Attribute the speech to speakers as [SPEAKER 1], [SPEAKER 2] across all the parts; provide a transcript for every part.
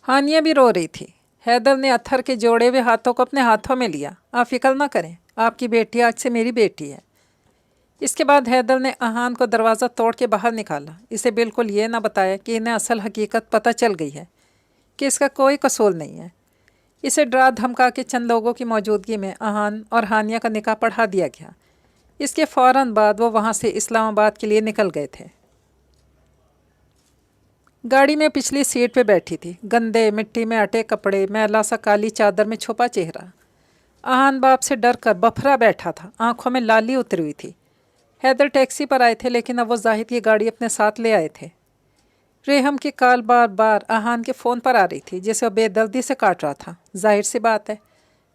[SPEAKER 1] हानिया भी रो रही थी। हैदर ने अत्थर के जोड़े हुए हाथों को अपने हाथों में लिया। आप फिक्र ना करें, आपकी बेटी आज से मेरी बेटी है। इसके बाद हैदर ने अहान को दरवाज़ा तोड़ के बाहर निकाला। इसे बिल्कुल ये ना बताया कि इन्हें असल हकीकत पता चल गई है कि इसका कोई कसूर नहीं है। इसे डरा धमका के चंद लोगों की मौजूदगी में अहान और हानिया का निकाह पढ़ा दिया गया। इसके फ़ौरन बाद वो वहाँ से इस्लामाबाद के लिए निकल गए थे। गाड़ी में पिछली सीट पे बैठी थी, गंदे मिट्टी में अटे कपड़े, मैला सा काली चादर में छुपा चेहरा। अहान बाप से डर कर बफरा बैठा था, आंखों में लाली उतरी हुई थी। हैदर टैक्सी पर आए थे, लेकिन अब वो जाहिद की गाड़ी अपने साथ ले आए थे। रेहम की कॉल बार बार अहान के फ़ोन पर आ रही थी, जिसे वो बेदर्दी से काट रहा था। जाहिर सी बात है,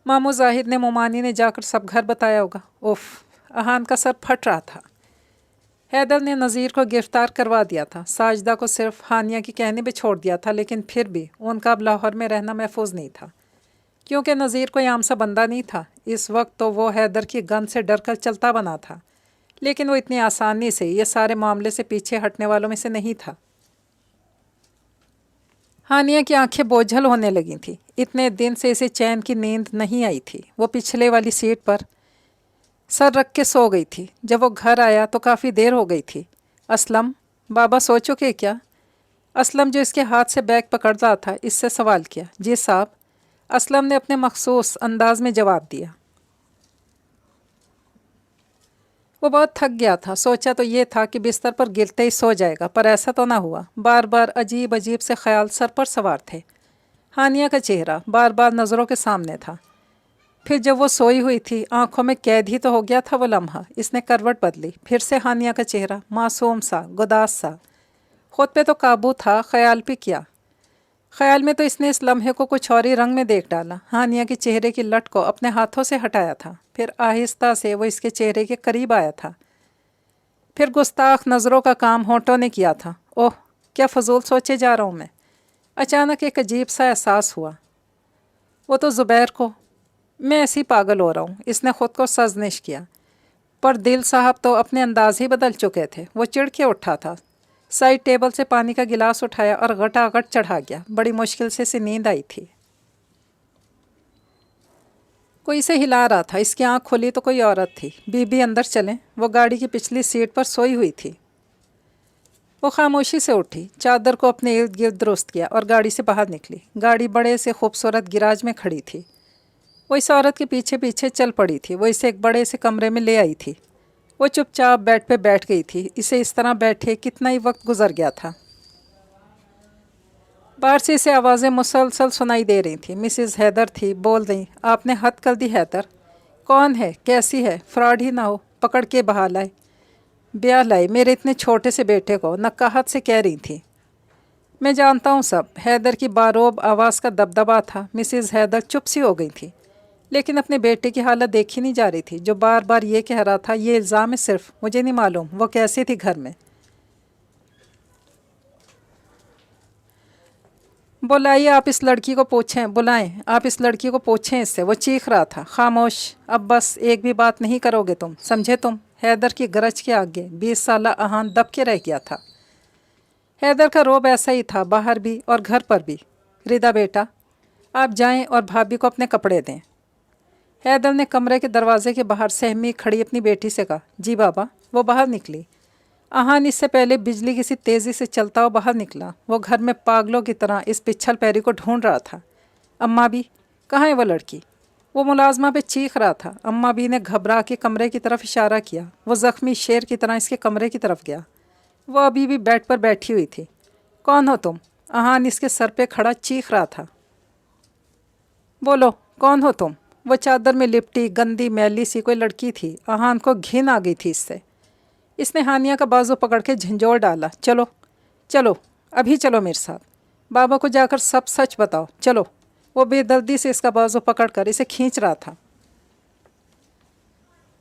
[SPEAKER 1] मामू जाहिद ने मोमानी ने जाकर सब घर बताया होगा। उफ, अहान का सर फट रहा था। हैदर ने नज़ीर को गिरफ़्तार करवा दिया था। साजिदा को सिर्फ हानिया की कहने पे छोड़ दिया था, लेकिन फिर भी उनका अब लाहौर में रहना महफूज नहीं था, क्योंकि नज़ीर कोई आम सा बंदा नहीं था। इस वक्त तो वो हैदर की गन से डर कर चलता बना था, लेकिन वो इतनी आसानी से ये सारे मामले से पीछे हटने वालों में से नहीं था। हानिया की आंखें बोझल होने लगी थीं। इतने दिन से इसे चैन की नींद नहीं आई थी। वो पिछले वाली सीट पर सर रख के सो गई थी। जब वो घर आया तो काफ़ी देर हो गई थी। असलम, बाबा सो चुके क्या? असलम, जो इसके हाथ से बैग पकड़ रहा था, इससे सवाल किया। जी साहब, असलम ने अपने मखसूस अंदाज में जवाब दिया। वो बहुत थक गया था। सोचा तो ये था कि बिस्तर पर गिरते ही सो जाएगा, पर ऐसा तो ना हुआ। बार बार अजीब अजीब से ख्याल सर पर सवार थे। हानिया का चेहरा बार बार नज़रों के सामने था। फिर जब वो सोई हुई थी, आंखों में कैद ही तो हो गया था वो लम्हा। इसने करवट बदली। फिर से हानिया का चेहरा मासूम सा, गुदास सा। खुद पे तो काबू था, ख्याल पे क्या। ख्याल में तो इसने इस लम्हे को कुछ और ही रंग में देख डाला। हानिया के चेहरे की लट को अपने हाथों से हटाया था। फिर आहिस्ता से वो इसके चेहरे के करीब आया था। फिर गुस्ताख नज़रों का काम होंठों ने किया था। ओह, क्या फजूल सोचे जा रहा हूँ मैं। अचानक एक अजीब सा एहसास हुआ। वो तो ज़ुबैर को, मैं ऐसे ही पागल हो रहा हूँ। इसने ख़ुद को सजनिश किया, पर दिल साहब तो अपने अंदाज ही बदल चुके थे। वो चिढ़ के उठा था, साइड टेबल से पानी का गिलास उठाया और गटागट चढ़ा गया। बड़ी मुश्किल से इसे नींद आई थी। कोई इसे हिला रहा था। इसकी आँख खुली तो कोई औरत थी। बीबी अंदर चलें। वो गाड़ी की पिछली सीट पर सोई हुई थी। वो खामोशी से उठी, चादर को अपने इर्द गिर्द दुरुस्त किया और गाड़ी से बाहर निकली। गाड़ी बड़े से खूबसूरत गिराज में खड़ी थी। वो इस औरत के पीछे पीछे चल पड़ी थी। वो इसे एक बड़े से कमरे में ले आई थी। वो चुपचाप बेड पे बैठ गई थी। इसे इस तरह बैठे कितना ही वक्त गुजर गया था। बाहर से इसे आवाज़ें मुसलसल सुनाई दे रही थी। मिसेस हैदर थी, बोल रही, आपने हद कर दी हैदर। कौन है, कैसी है, फ्रॉड ही ना हो, पकड़ के बहा लाए, ब्याह लाए मेरे इतने छोटे से बेटे को, नक्काहत से कह रही थी। मैं जानता हूँ सब। हैदर की बारोब आवाज़ का दबदबा था। मिसेस हैदर चुप सी हो गई थी, लेकिन अपने बेटे की हालत देखी नहीं जा रही थी, जो बार बार ये कह रहा था, ये इल्ज़ाम है सिर्फ, मुझे नहीं मालूम वो कैसी थी घर में। बुलाइए, आप इस लड़की को पूछें, बुलाएं, आप इस लड़की को पूछें इससे। वो चीख रहा था। खामोश, अब बस एक भी बात नहीं करोगे तुम, समझे तुम? हैदर की गरज के आगे 20 साला अहान दब के रह गया था। हैदर का रोब ऐसा ही था, बाहर भी और घर पर भी। रिदा बेटा, आप जाएं और भाभी को अपने कपड़े दें। हैदर ने कमरे के दरवाजे के बाहर सहमी खड़ी अपनी बेटी से कहा। जी बाबा। वो बाहर निकली। अहान इससे पहले बिजली किसी तेज़ी से चलता हुआ बाहर निकला। वो घर में पागलों की तरह इस पिछल पैरी को ढूंढ रहा था। अम्मा भी, कहाँ है वो लड़की? वो मुलाजमा पे चीख रहा था। अम्मा भी ने घबरा के कमरे की तरफ इशारा किया। वो ज़ख्मी शेर की तरह इसके कमरे की तरफ गया। वो अभी भी बेड पर बैठी हुई थी। कौन हो तुम? अहान इसके सर पे खड़ा चीख रहा था। बोलो, कौन हो तुम? वो चादर में लिपटी गंदी मैली सी कोई लड़की थी। अहान को घिन आ गई थी इससे। इसने हानिया का बाजू पकड़ के झंझोड़ डाला। चलो चलो, अभी चलो मेरे साथ, बाबा को जाकर सब सच बताओ, चलो। वो बेदर्दी से इसका बाजू पकड़कर इसे खींच रहा था।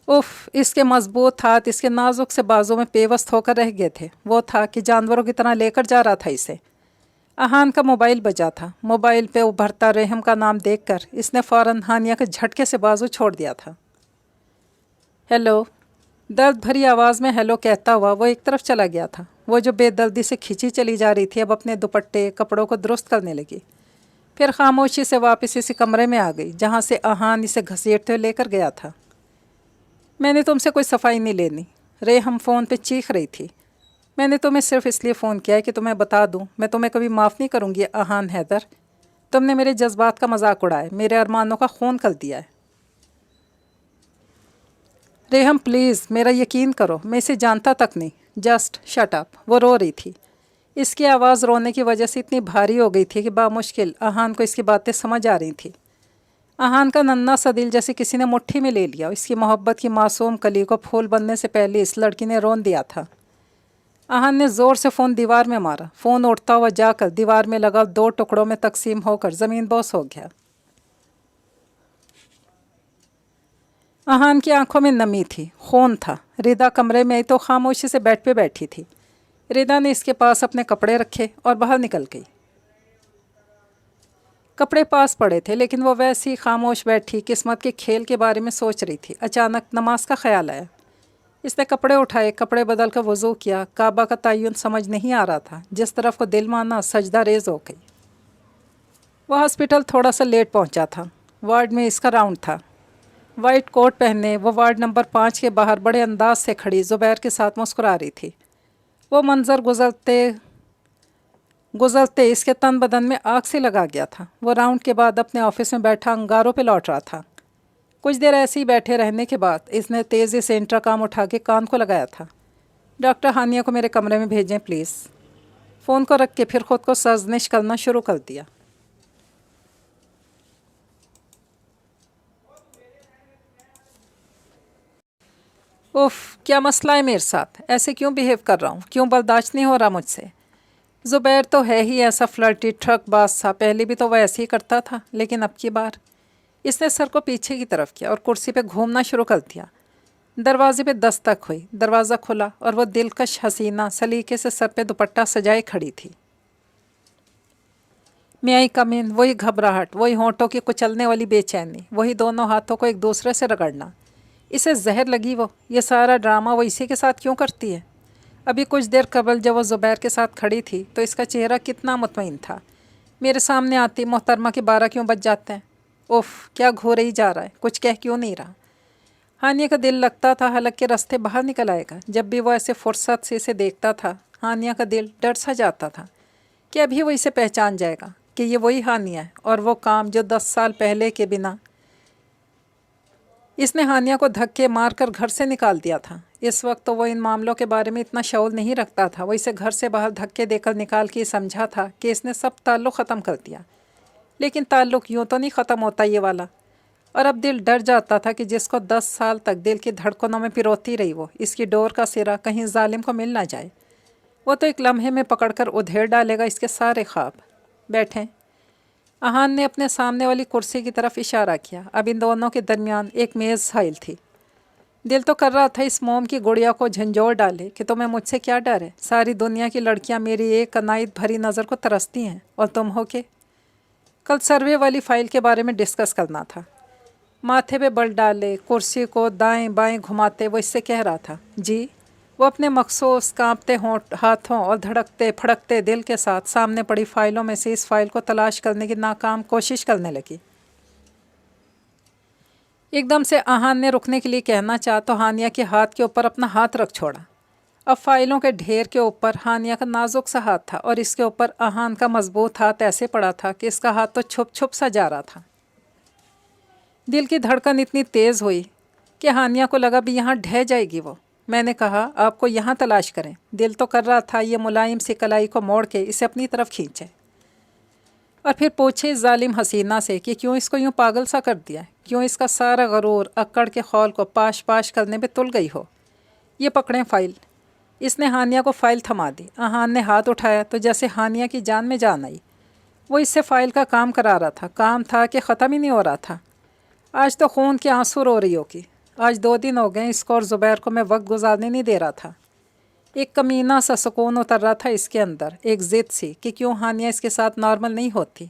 [SPEAKER 1] उफ, इसके मजबूत हाथ इसके नाजुक से बाजू में पेवस्त होकर रह गए थे। वो था कि जानवरों की तरह लेकर जा रहा था इसे। अहान का मोबाइल बजा था। मोबाइल पे उभरता रेहम का नाम देखकर इसने फ़ौरन हानिया के झटके से बाजू छोड़ दिया था। हेलो, दर्द भरी आवाज़ में हेलो कहता हुआ वो एक तरफ चला गया था। वो जो बेदर्दी से खिंची चली जा रही थी, अब अपने दुपट्टे कपड़ों को दुरुस्त करने लगी। پھر خاموشی سے واپس اسی کمرے میں آ گئی جہاں سے احان اسے گھسیٹتے ہوئے لے کر گیا تھا۔ میں نے تم سے کوئی صفائی نہیں لینی، ریحم فون پہ چیخ رہی تھی۔ میں نے تمہیں صرف اس لیے فون کیا ہے کہ تمہیں بتا دوں میں تمہیں کبھی معاف نہیں کروں گی احان حیدر۔ تم نے میرے جذبات کا مذاق اڑایا، میرے ارمانوں کا خون کر دیا ہے۔ ریحم پلیز میرا یقین کرو، میں اسے جانتا تک نہیں۔ Just shut up. وہ رو رہی تھی۔ اس کی آواز رونے کی وجہ سے اتنی بھاری ہو گئی تھی کہ بامشکل احان کو اس کی باتیں سمجھ آ رہی تھیں۔ احان کا ننھا سا دل جیسے کسی نے مٹھی میں لے لیا، اس کی محبت کی معصوم کلی کو پھول بننے سے پہلے اس لڑکی نے رون دیا تھا۔ احان نے زور سے فون دیوار میں مارا، فون اٹھتا ہوا جا کر دیوار میں لگا 2 ٹکڑوں میں تقسیم ہو کر زمین بوس ہو گیا۔ احان کی آنکھوں میں نمی تھی، خون تھا۔ ردا کمرے میں آئی تو خاموشی سے بیڈ پہ بیٹھی تھی۔ ردا نے اس کے پاس اپنے کپڑے رکھے اور باہر نکل گئی۔ کپڑے پاس پڑے تھے لیکن وہ ویسی ہی خاموش بیٹھی قسمت کے کھیل کے بارے میں سوچ رہی تھی۔ اچانک نماز کا خیال آیا۔ اس نے کپڑے اٹھائے، کپڑے بدل کر وضو کیا۔ کعبہ کا تعین سمجھ نہیں آ رہا تھا، جس طرف کو دل مانا سجدہ ریز ہو گئی۔ وہ ہاسپٹل تھوڑا سا لیٹ پہنچا تھا۔ وارڈ میں اس کا راؤنڈ تھا۔ وائٹ کوٹ پہنے وہ وارڈ نمبر 5 کے باہر بڑے انداز سے کھڑی زبیر کے ساتھ مسکرا رہی تھی۔ وہ منظر گزرتے اس کے تن بدن میں آگ سے لگا گیا تھا۔ وہ راؤنڈ کے بعد اپنے آفس میں بیٹھا انگاروں پہ لوٹ رہا تھا۔ کچھ دیر ایسے ہی بیٹھے رہنے کے بعد اس نے تیزی سے انٹرکام اٹھا کے کان کو لگایا تھا۔ ڈاکٹر ہانیہ کو میرے کمرے میں بھیجیں پلیز۔ فون کو رکھ کے پھر خود کو سرزنش کرنا شروع کر دیا۔ اوف، کیا مسئلہ ہے میرے ساتھ؟ ایسے کیوں بیہیو کر رہا ہوں؟ کیوں برداشت نہیں ہو رہا مجھ سے؟ زبیر تو ہے ہی ایسا فلرٹی ٹرک باز سا، پہلے بھی تو وہ ایسے ہی کرتا تھا، لیکن اب کی بار۔ اس نے سر کو پیچھے کی طرف کیا اور کرسی پہ گھومنا شروع کر دیا۔ دروازے پہ دستک ہوئی، دروازہ کھلا اور وہ دلکش حسینہ سلیقے سے سر پہ دوپٹہ سجائے کھڑی تھی۔ میں آئی کم ان، وہی گھبراہٹ، وہی ہونٹوں کی کچلنے والی بے چینی، وہی دونوں ہاتھوں کو ایک دوسرے سے رگڑنا۔ اسے زہر لگی وہ، یہ سارا ڈرامہ وہ اسی کے ساتھ کیوں کرتی ہے؟ ابھی کچھ دیر قبل جب وہ زبیر کے ساتھ کھڑی تھی تو اس کا چہرہ کتنا مطمئن تھا۔ میرے سامنے آتی محترمہ کے 12 کیوں بج جاتے ہیں؟ اوف، کیا گھورے ہی جا رہا ہے، کچھ کہہ کیوں نہیں رہا؟ ہانیہ کا دل لگتا تھا حلق کے راستے باہر نکل آئے گا۔ جب بھی وہ ایسے فرصت سے اسے دیکھتا تھا ہانیہ کا دل ڈر سا جاتا تھا کہ ابھی وہ اسے پہچان جائے گا کہ یہ وہی ہانیہ ہے، اور وہ کام جو 10 سال پہلے کے بنا اس نے ہانیہ کو دھکے مار کر گھر سے نکال دیا تھا۔ اس وقت تو وہ ان معاملوں کے بارے میں اتنا شعور نہیں رکھتا تھا۔ وہ اسے گھر سے باہر دھکے دے کر نکال کے سمجھا تھا کہ اس نے سب تعلق ختم کر دیا، لیکن تعلق یوں تو نہیں ختم ہوتا یہ والا۔ اور اب دل ڈر جاتا تھا کہ جس کو 10 سال تک دل کی دھڑکنوں میں پروتی رہی وہ، اس کی ڈور کا سرا کہیں ظالم کو مل نہ جائے۔ وہ تو ایک لمحے میں پکڑ کر ادھیڑ ڈالے گا اس کے سارے خواب۔ بیٹھیں۔ احان نے اپنے سامنے والی کرسی کی طرف اشارہ کیا۔ اب ان دونوں کے درمیان ایک میز حائل تھی۔ دل تو کر رہا تھا اس موم کی گڑیا کو جھنجھوڑ ڈالے کہ تمہیں مجھ سے کیا ڈر ہے؟ ساری دنیا کی لڑکیاں میری ایک عنایت بھری نظر کو ترستی ہیں، اور تم ہو کے کل سروے والی فائل کے بارے میں ڈسکس کرنا تھا۔ ماتھے پہ بل ڈالے کرسی کو دائیں بائیں گھماتے وہ اس سے کہہ رہا تھا جی۔ وہ اپنے مخصوص کانپتے ہاتھوں اور دھڑکتے پھڑکتے دل کے ساتھ سامنے پڑی فائلوں میں سے اس فائل کو تلاش کرنے کی ناکام کوشش کرنے لگی۔ ایک دم سے احان نے رکنے کے لیے کہنا چاہا تو ہانیہ کے ہاتھ کے اوپر اپنا ہاتھ رکھ چھوڑا۔ اب فائلوں کے ڈھیر کے اوپر ہانیہ کا نازک سا ہاتھ تھا اور اس کے اوپر احان کا مضبوط ہاتھ ایسے پڑا تھا کہ اس کا ہاتھ تو چھپ چھپ سا جا رہا تھا۔ دل کی دھڑکن اتنی تیز ہوئی کہ ہانیہ کو لگا بھی یہاں ڈھہ جائے گی وہ۔ میں نے کہا آپ کو یہاں تلاش کریں۔ دل تو کر رہا تھا یہ ملائم سی کلائی کو موڑ کے اسے اپنی طرف کھینچے اور پھر پوچھے اس ظالم حسینہ سے کہ کیوں اس کو یوں پاگل سا کر دیا ہے، کیوں اس کا سارا غرور اکڑ کے خول کو پاش پاش کرنے پہ تل گئی ہو۔ یہ پکڑیں فائل۔ اس نے ہانیہ کو فائل تھما دی۔ احان نے ہاتھ اٹھایا تو جیسے ہانیہ کی جان میں جان آئی۔ وہ اس سے فائل کا کام کرا رہا تھا، کام تھا کہ ختم ہی نہیں ہو رہا تھا۔ آج تو خون کے آنسو رو رہی ہوگی۔ آج 2 دن ہو گئے اس کو اور زبیر کو میں وقت گزارنے نہیں دے رہا تھا۔ ایک کمینہ سا سکون اتر رہا تھا اس کے اندر، ایک ضد سی کہ کیوں ہانیہ اس کے ساتھ نارمل نہیں ہوتی،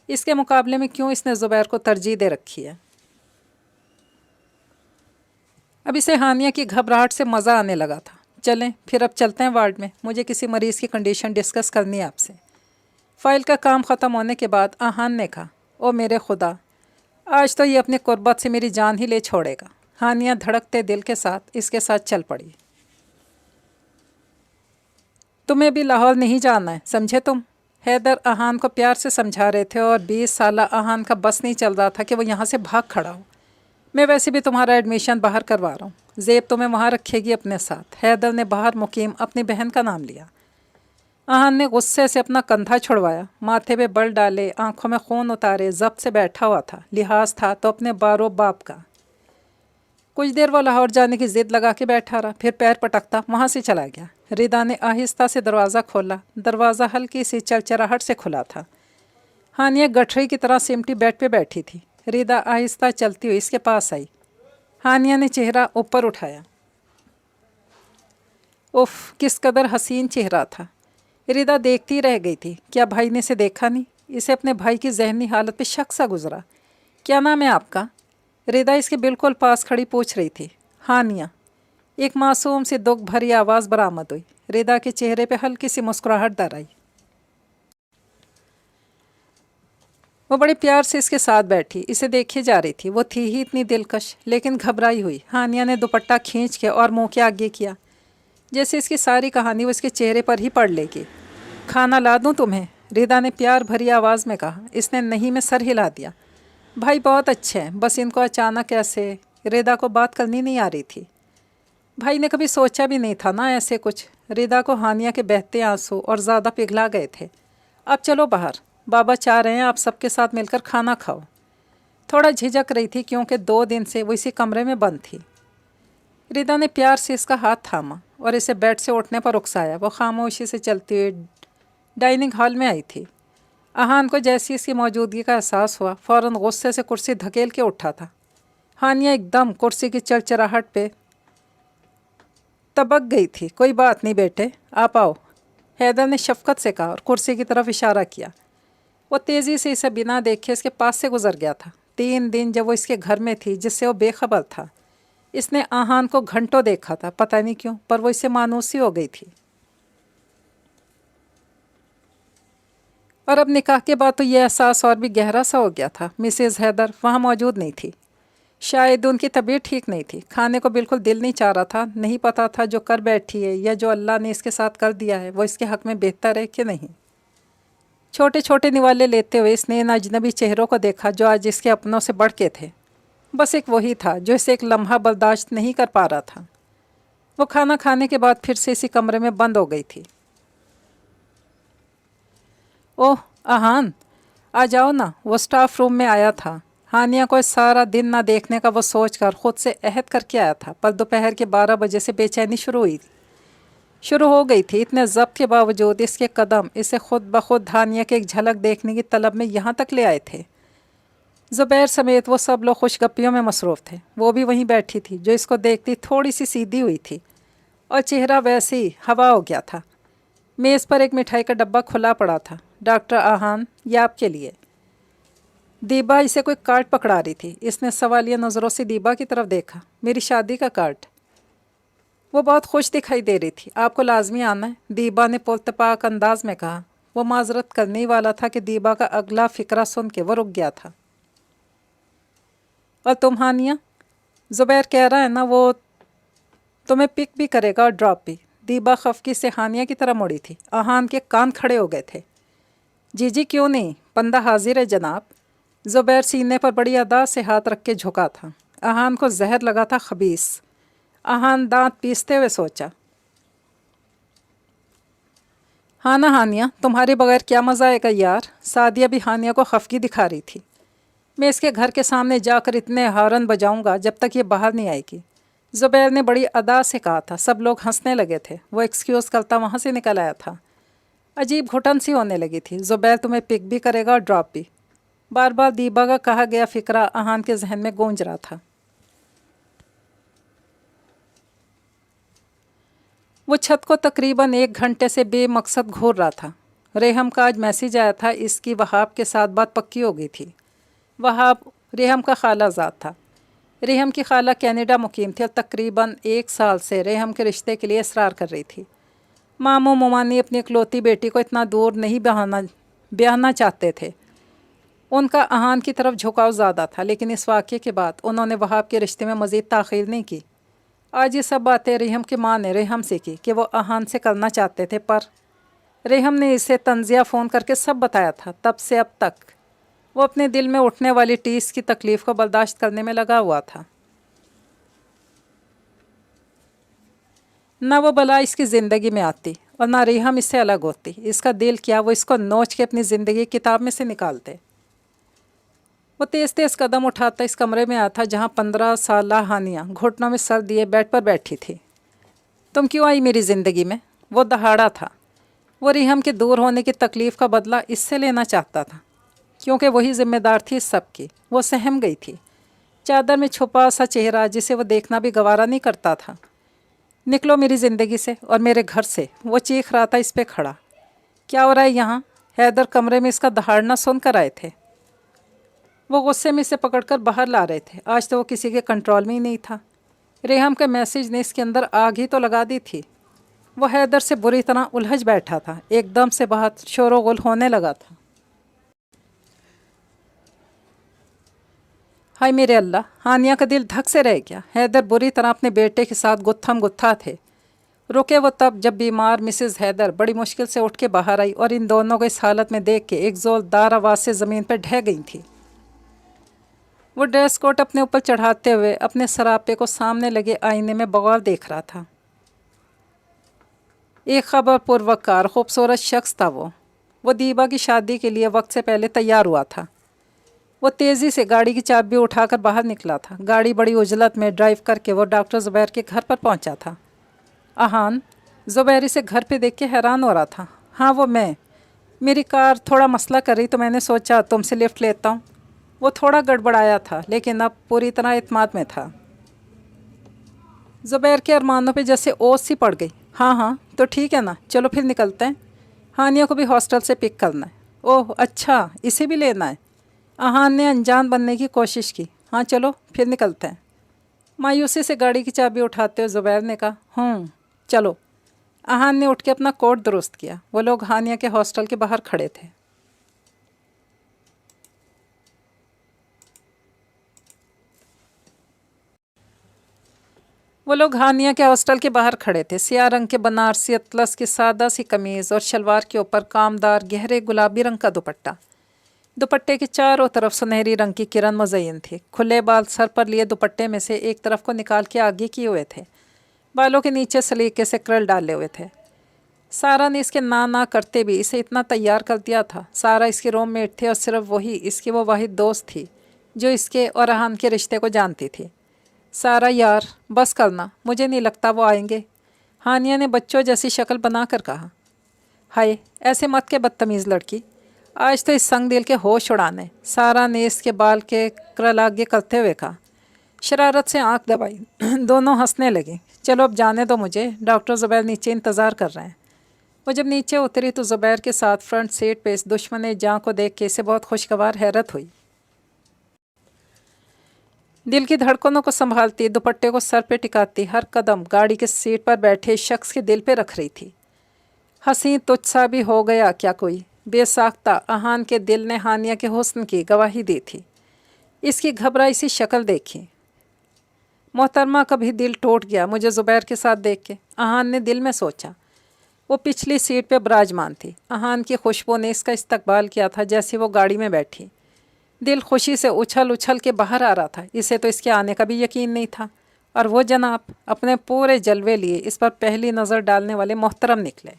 [SPEAKER 1] اس کے مقابلے میں کیوں اس نے زبیر کو ترجیح دے رکھی ہے۔ اب اسے ہانیہ کی گھبراہٹ سے مزہ آنے لگا تھا۔ چلیں پھر اب چلتے ہیں وارڈ میں، مجھے کسی مریض کی کنڈیشن ڈسکس کرنی ہے آپ سے۔ फ़ाइल का काम ख़त्म होने के बाद आहान ने कहा, ओ मेरे खुदा, आज तो ये अपनी कुर्बत से मेरी जान ही ले छोड़ेगा। हानिया धड़कते दिल के साथ इसके साथ चल पड़ी। तुम्हें भी लाहौर नहीं जाना है, समझे तुम? हैदर आहान को प्यार से समझा रहे थे और 20 साला आहान का बस नहीं चल रहा था कि वो यहाँ से भाग खड़ा हो। मैं वैसे भी तुम्हारा एडमिशन बाहर करवा रहा हूँ, ज़ेब तुम्हें वहाँ रखेगी अपने साथ। हैदर ने बाहर मुकीम अपनी बहन का नाम लिया। आहान ने गुस्से से अपना कंधा छुड़वाया, माथे पे बल डाले, आंखों में खून उतारे, ज़ब्त से बैठा हुआ था। लिहाज था तो अपने बारो बाप का। कुछ देर वो लाहौर जाने की ज़िद लगा के बैठा रहा, फिर पैर पटकता वहाँ से चला गया। रिदा ने आहिस्ता से दरवाज़ा खोला। दरवाज़ा हल्की सी चरचराहट से खुला था। हानिया गठरी की तरह सिमटी बेड पे बैठी थी। रिदा आहिस्ता चलती हुई इसके पास आई। हानिया ने चेहरा ऊपर उठाया। उफ, किस कदर हसीन चेहरा था। रिदा देखती रह गई थी। क्या भाई ने इसे देखा नहीं? इसे अपने भाई की जहनी हालत पे शक सा गुजरा। क्या नाम है आपका? रिदा इसके बिल्कुल पास खड़ी पूछ रही थी। हानिया। एक मासूम सी दुख भरी आवाज़ बरामद हुई। रिदा के चेहरे पे हल्की सी मुस्कुराहट दर आई। वो बड़े प्यार से इसके साथ बैठी इसे देखे जा रही थी। वो थी ही इतनी दिलकश, लेकिन घबराई हुई। हानिया ने दुपट्टा खींच के और मुंह के आगे किया, जैसे इसकी सारी कहानी वो इसके चेहरे पर ही पढ़ लेगी। खाना ला दूँ तुम्हें? रिदा ने प्यार भरी आवाज़ में कहा। इसने नहीं में सर हिला दिया। भाई बहुत अच्छे हैं, बस इनको अचानक ऐसे। रिदा को बात करनी नहीं आ रही थी। भाई ने कभी सोचा भी नहीं था ना ऐसे कुछ। रिदा को हानिया के बहते आंसू और ज़्यादा पिघला गए थे। अब चलो बाहर, बाबा चाह रहे हैं आप सबके साथ मिलकर खाना खाओ। थोड़ा झिझक रही थी क्योंकि 2 दिन से वो इसी कमरे में बंद थी। रिदा ने प्यार से इसका हाथ थामा और इसे बेड से उठने पर उकसाया। वो खामोशी से चलती हुई डाइनिंग हॉल में आई थी। आहान को जैसी इसकी मौजूदगी का एहसास हुआ, फ़ौरन गुस्से से कुर्सी धकेल के उठा था। हानिया एकदम कुर्सी की चरचराहट पे तबक गई थी। कोई बात नहीं बेटे, आप आओ, हैदर ने शफकत से कहा और कुर्सी की तरफ इशारा किया। वो तेज़ी से इसे बिना देखे इसके पास से गुजर गया था। 3 दिन जब वो इसके घर में थी, जिससे वो बेखबर था। इसने आहान को घंटों देखा था, पता नहीं क्यों, पर वो इससे मानूसी हो गई थी। और अब निकाह के बाद तो ये एहसास और भी गहरा सा हो गया था। मिसेज़ हैदर वहाँ मौजूद नहीं थी। शायद उनकी तबीयत ठीक नहीं थी। खाने को बिल्कुल दिल नहीं चाह रहा था। नहीं पता था जो कर बैठी है या जो अल्लाह ने इसके साथ कर दिया है वो इसके हक़ में बेहतर है कि नहीं। छोटे छोटे निवाले लेते हुए इसने इन अजनबी चेहरों को देखा जो आज इसके अपनों से बढ़ के थे। बस एक वही था जो इसे एक लम्हा बर्दाश्त नहीं कर पा रहा था। वो खाना खाने के बाद फिर से इसी कमरे में बंद हो गई थी। ओह आहान, आ जाओ ना, वो स्टाफ रूम में आया था। हानिया को सारा दिन ना देखने का वो सोचकर ख़ुद से अहद करके आया था, पर दोपहर के 12 बजे से बेचैनी शुरू हो गई थी। इतने ज़ब्त के बावजूद इसके कदम इसे खुद ब खुद हानिया के एक झलक देखने की तलब में यहाँ तक ले आए थे। ज़ुबैर समेत वो सब लोग खुशगप्पियों में मसरूफ़ थे। वो भी वहीं बैठी थी, जो इसको देखती थोड़ी सी सीधी हुई थी और चेहरा वैसे ही हवा हो गया था। मेज़ पर एक मिठाई का डब्बा खुला पड़ा था। डॉक्टर आहान, ये आपके लिए। दीबा इसे कोई कार्ड पकड़ा रही थी। इसने सवालिया नज़रों से दीबा की तरफ देखा। मेरी शादी का कार्ड। वो बहुत खुश दिखाई दे रही थी। आपको लाजमी आना है, दीबा ने पुरतपाक अंदाज में कहा। वो माजरत करने ही वाला था कि दीबा का अगला फ़िक्रा सुन के वो रुक गया था। और तुम हानिया? ज़ुबैर कह रहा है ना वो तुम्हें पिक भी करेगा और ड्रॉप भी। दीबा खफकी से हानिया की तरह मुड़ी थी। आहान के कान खड़े हो गए थे। जी क्यों नहीं, बंदा हाजिर है जनाब। ज़ुबैर सीने पर बड़ी अदा से हाथ रख के झुका था। आहान को जहर लगा था खबीस। आहान दांत पीसते हुए सोचा, हाँ ना हानिया, तुम्हारे बगैर क्या मज़ा आएगा यार। सादिया भी हानिया को खफगी दिखा रही थी। मैं इसके घर के सामने जाकर इतने हॉर्न बजाऊंगा जब तक ये बाहर नहीं आएगी। ज़ुबैर ने बड़ी अदा से कहा था। सब लोग हंसने लगे थे। वो एक्सक्यूज़ करता वहाँ से निकल आया था। अजीब घुटन सी होने लगी थी। ज़ुबैर तुम्हें पिक भी करेगा और ड्रॉप भी। बार बार दीबा का कहा गया फ़िक्रा आहान के जहन में गूंज रहा था। वो छत को तकरीबन 1 घंटे से बेमकसद घूर रहा था। रेहम का आज मैसेज आया था। इसकी वहाब के साथ बात पक्की हो गई थी। वहाब रेहम का खालाजाद था। रेहम की खाला कनाडा मुकीम थी और तकरीबन 1 साल से रेहम के रिश्ते के लिए इसरार कर रही थी। मामू मुमानी अपनी इकलौती बेटी को इतना दूर नहीं ब्याहना चाहते थे। उनका अहान की तरफ झुकाव ज़्यादा था, लेकिन इस वाक़े के बाद उन्होंने वहाब के रिश्ते में मज़ीद ताख़ीर नहीं की। आज ये सब बातें रेहम की माँ ने रेहम से की कि वो अहान से करना चाहते थे, पर रेहम ने इसे तंज़िया फ़ोन करके सब बताया था। तब से अब तक वो अपने दिल में उठने वाली टीस की तकलीफ़ को बर्दाश्त करने में लगा हुआ था। न वो बला इसकी ज़िंदगी में आती और ना रेहम इससे अलग होती। इसका दिल क्या, वो इसको नोच के अपनी ज़िंदगी किताब में से निकालते। वो तेज़ तेज़ कदम उठाता इस कमरे में आया था जहाँ 15 साला हानिया घुटनों में सर दिए बेड पर बैठी थी। तुम क्यों आई मेरी ज़िंदगी में? वो दहाड़ा था। वो रेहम के दूर होने की तकलीफ़ का बदला इससे लेना चाहता था, क्योंकि वही ज़िम्मेदार थी इस सब की। वो सहम गई थी। चादर में छुपा सा चेहरा जिसे वो देखना भी गवारा नहीं करता था। निकलो मेरी ज़िंदगी से और मेरे घर से, वो चीख रहा था इस पे खड़ा। क्या हो रहा है यहाँ? हैदर कमरे में इसका दहाड़ना सुन कर आए थे। वो गुस्से में इसे पकड़कर बाहर ला रहे थे। आज तो वो किसी के कंट्रोल में ही नहीं था। रेहम के मैसेज ने इसके अंदर आग ही तो लगा दी थी। वो हैदर से बुरी तरह उलझ बैठा था। एकदम से बाहर शोर गुल होने लगा था। हाय मेरे अल्लाह, हानिया का दिल धक से रह गया। हैदर बुरी तरह अपने बेटे के साथ गुत्थम गुत्था थे। रुके वो तब जब बीमार मिसेस हैदर बड़ी मुश्किल से उठ के बाहर आई और इन दोनों को इस हालत में देख के एक ज़ोरदार आवाज़ से ज़मीन पर ढह गई थी। वो ड्रेस कोट अपने ऊपर चढ़ाते हुए अपने सरापे को सामने लगे आईने में बगौर देख रहा था। एक खबर पुरवकार खूबसूरत शख्स था वो दीबा की शादी के लिए वक्त से पहले तैयार हुआ था। वो तेज़ी से गाड़ी की चाबी उठाकर बाहर निकला था। गाड़ी बड़ी उजलत में ड्राइव करके वो डॉक्टर ज़ुबैर के घर पर पहुंचा था। अहान ज़ुबैर इसे घर पे देख के हैरान हो रहा था। हाँ वो मैं, मेरी कार थोड़ा मसला कर रही तो मैंने सोचा तुमसे लिफ्ट लेता हूँ। वो थोड़ा गड़बड़ाया था लेकिन अब पूरी तरह इत्मीनान में था। ज़ुबैर के अरमानों पे जैसे ओस सी पड़ गई। हाँ हाँ तो ठीक है ना, चलो फिर निकलते हैं। हानिया को भी हॉस्टल से पिक करना है। ओह अच्छा, इसे भी लेना है। अहान ने अनजान बनने की कोशिश की। हाँ चलो फिर निकलते हैं। मायूसी से गाड़ी की चाबी उठाते हुए ज़ुबैर ने कहा चलो। अहान ने उठ के अपना कोट दुरुस्त किया। वो लोग हानिया के हॉस्टल के बाहर खड़े थे। सियाह रंग के बनारसी अतलस की सादा सी कमीज़ और शलवार के ऊपर कामदार गहरे गुलाबी रंग का दुपट्टा। दुपट्टे के चारों तरफ सुनहरी रंग की किरण मुज़य्यन थी। खुले बाल सर पर लिए दुपट्टे में से एक तरफ को निकाल के आगे किए हुए थे। बालों के नीचे सलीके से कर्ल डाले हुए थे। सारा ने इसके ना करते भी इसे इतना तैयार कर दिया था। सारा इसके रूममेट थे और सिर्फ वही इसकी वो वाहिद दोस्त थी जो इसके और अहान के रिश्ते को जानती थी। सारा यार बस करना, मुझे नहीं लगता वो आएंगे, हानिया ने बच्चों जैसी शक्ल बना कर कहा। हाय ऐसे मत के बदतमीज़ लड़की, आज तो इस संग दिल के होश उड़ाने। सारा ने इसके बाल के क्रल आगे करते हुए कहा। शरारत से आंख दबाई। दोनों हंसने लगे। चलो अब जाने दो मुझे, डॉक्टर ज़ुबैर नीचे इंतज़ार कर रहे हैं। वो जब नीचे उतरी तो ज़ुबैर के साथ फ्रंट सीट पे इस दुश्मन जाँ को देख के इसे बहुत खुशगवार हैरत हुई। दिल की धड़कनों को संभालती, दुपट्टे को सर पे टिकाती, हर कदम गाड़ी के सीट पर बैठे शख्स के दिल पे रख रही थी। हंसी तुझसा भी हो गया क्या कोई, बेसाख्ता अहान के दिल ने हानिया के हुस्न की गवाही दी थी। इसकी घबराई सी शक्ल देखी। मोहतरमा का भी दिल टूट गया मुझे ज़ुबैर के साथ देख के, अहान ने दिल में सोचा। वो पिछली सीट पे विराजमान थी। अहान की खुशबू ने इसका इस्तकबाल किया था जैसे वो गाड़ी में बैठी। दिल खुशी से उछल उछल के बाहर आ रहा था। इसे तो इसके आने का भी यकीन नहीं था। और वो जनाब अपने पूरे जलवे लिए इस पर पहली नज़र डालने वाले मोहतरम निकले।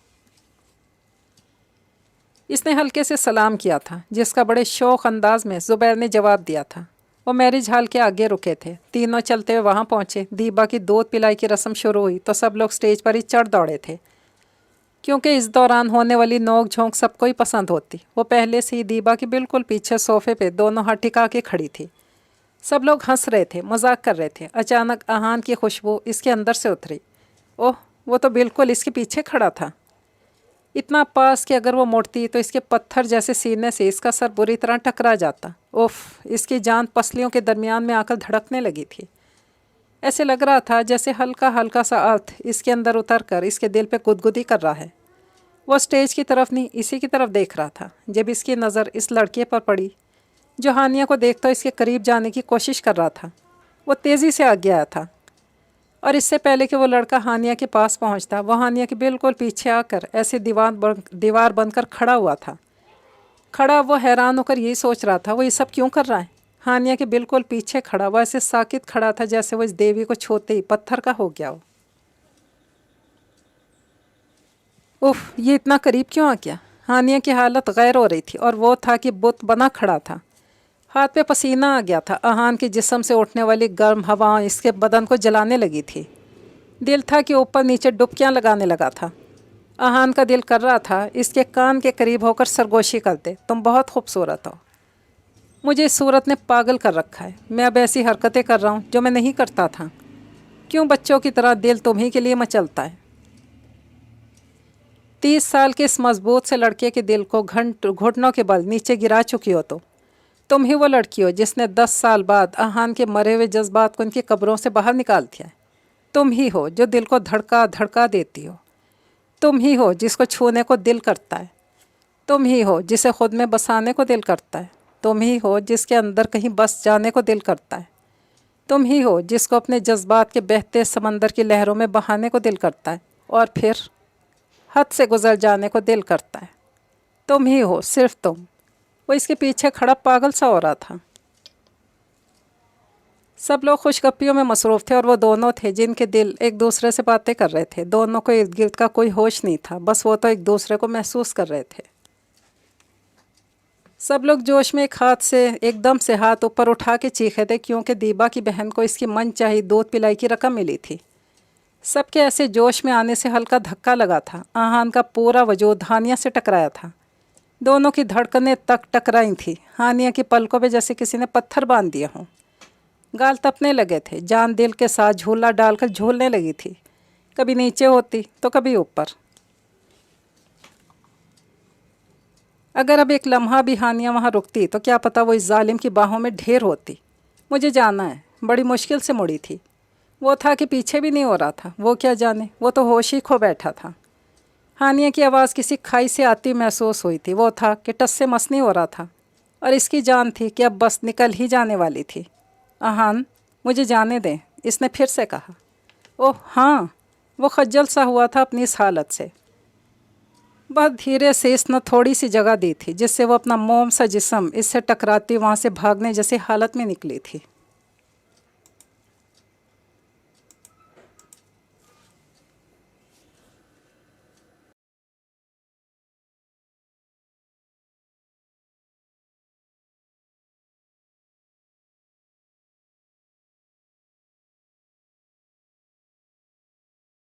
[SPEAKER 1] इसने हल्के से सलाम किया था जिसका बड़े शौक़ अंदाज में ज़ुबैर ने जवाब दिया था। वो मैरिज हॉल के आगे रुके थे। तीनों चलते हुए वहाँ पहुँचे। दीबा की दूध पिलाई की रस्म शुरू हुई तो सब लोग स्टेज पर ही चढ़ दौड़े थे, क्योंकि इस दौरान होने वाली नोक झोंक सबको ही पसंद होती। वो पहले से ही दीबा के बिल्कुल पीछे सोफे पे दोनों हाथ टिका के खड़ी थी। सब लोग हंस रहे थे, मजाक कर रहे थे। अचानक अहान की खुशबू इसके अंदर से उतरी। ओह, वो तो बिल्कुल इसके पीछे खड़ा था, इतना पास कि अगर वो मुड़ती तो इसके पत्थर जैसे सीने से इसका सर बुरी तरह टकरा जाता। उफ, इसकी जान पसलियों के दरमियान में आकर धड़कने लगी थी। ऐसे लग रहा था जैसे हल्का हल्का सा अर्थ इसके अंदर उतर कर इसके दिल पे गुदगुदी कर रहा है। وہ اسٹیج کی طرف نہیں اسی کی طرف دیکھ رہا تھا جب اس کی نظر اس لڑکے پر پڑی جو ہانیہ کو دیکھتا اس کے قریب جانے کی کوشش کر رہا تھا۔ وہ تیزی سے آگے آیا تھا اور اس سے پہلے کہ وہ لڑکا ہانیہ کے پاس پہنچتا وہ ہانیہ کے بالکل پیچھے آ کر ایسے دیوار بن کر کھڑا ہوا تھا۔ کھڑا وہ حیران ہو کر یہی سوچ رہا تھا وہ یہ سب کیوں کر رہا ہے۔ ہانیہ کے بالکل پیچھے کھڑا وہ ایسے ساکت کھڑا تھا جیسے وہ اس دیوی کو چھوتے ہی پتھر کا ہو گیا ہو۔ اف، یہ اتنا قریب کیوں آ گیا؟ ہانیہ کی حالت غیر ہو رہی تھی اور وہ تھا کہ بت بنا کھڑا تھا۔ ہاتھ پہ پسینہ آ گیا تھا۔ احان کے جسم سے اٹھنے والی گرم ہوا اس کے بدن کو جلانے لگی تھی۔ دل تھا کہ اوپر نیچے ڈبکیاں لگانے لگا تھا۔ احان کا دل کر رہا تھا اس کے کان کے قریب ہو کر سرگوشی کر دے، تم بہت خوبصورت ہو، مجھے اس صورت نے پاگل کر رکھا ہے، میں اب ایسی حرکتیں کر رہا ہوں جو میں نہیں کرتا تھا، کیوں بچوں کی طرح دل تمہیں کے لیے مچلتا ہے۔ 30 سال کے اس مضبوط سے لڑکے کے دل کو گھٹنوں کے بل نیچے گرا چکی ہو تو تم ہی وہ لڑکی ہو جس نے 10 سال بعد احان کے مرے ہوئے جذبات کو ان کی قبروں سے باہر نکال دیا ہے۔ تم ہی ہو جو دل کو دھڑکا دھڑکا دیتی ہو، تم ہی ہو جس کو چھونے کو دل کرتا ہے، تم ہی ہو جسے خود میں بسانے کو دل کرتا ہے، تم ہی ہو جس کے اندر کہیں بس جانے کو دل کرتا ہے، تم ہی ہو جس کو اپنے جذبات کے بہتے سمندر کی لہروں میں بہانے کو دل کرتا ہے اور پھر حد سے گزر جانے کو دل کرتا ہے۔ تم ہی ہو، صرف تم۔ وہ اس کے پیچھے کھڑا پاگل سا ہو رہا تھا۔ سب لوگ خوش گپیوں میں مصروف تھے اور وہ دونوں تھے جن کے دل ایک دوسرے سے باتیں کر رہے تھے۔ دونوں کو ارد گرد کا کوئی ہوش نہیں تھا، بس وہ تو ایک دوسرے کو محسوس کر رہے تھے۔ سب لوگ جوش میں ایک دم سے ہاتھ اوپر اٹھا کے چیخے تھے کیونکہ دیبا کی بہن کو اس کی من چاہی دودھ پلائی کی رقم ملی تھی۔ سب کے ایسے جوش میں آنے سے ہلکا دھکا لگا تھا۔ احان کا پورا وجود ہانیہ سے ٹکرایا تھا، دونوں کی دھڑکنیں تک ٹکرائی تھیں۔ ہانیہ کی پلکوں پہ جیسے کسی نے پتھر باندھ دیے ہوں، گال تپنے لگے تھے، جان دل کے ساتھ جھولا ڈال کر جھولنے لگی تھی، کبھی نیچے ہوتی تو کبھی اوپر۔ اگر اب ایک لمحہ بھی ہانیہ وہاں رکتی تو کیا پتہ وہ اس ظالم کی باہوں میں ڈھیر ہوتی۔ مجھے جانا ہے، بڑی مشکل سے مڑی تھی، وہ تھا کہ پیچھے بھی نہیں ہو رہا تھا، وہ کیا جانے، وہ تو ہوش ہی کھو بیٹھا تھا۔ ہانیہ کی آواز کسی کھائی سے آتی محسوس ہوئی تھی، وہ تھا کہ ٹس سے مس نہیں ہو رہا تھا اور اس کی جان تھی کہ اب بس نکل ہی جانے والی تھی۔ احان، مجھے جانے دیں، اس نے پھر سے کہا۔ اوہ ہاں، وہ خجل سا ہوا تھا اپنی اس حالت سے۔ بہت دھیرے سے اس نے تھوڑی سی جگہ دی تھی جس سے وہ اپنا موم سا جسم اس سے ٹکراتی وہاں سے بھاگنے جیسی حالت میں نکلی تھی۔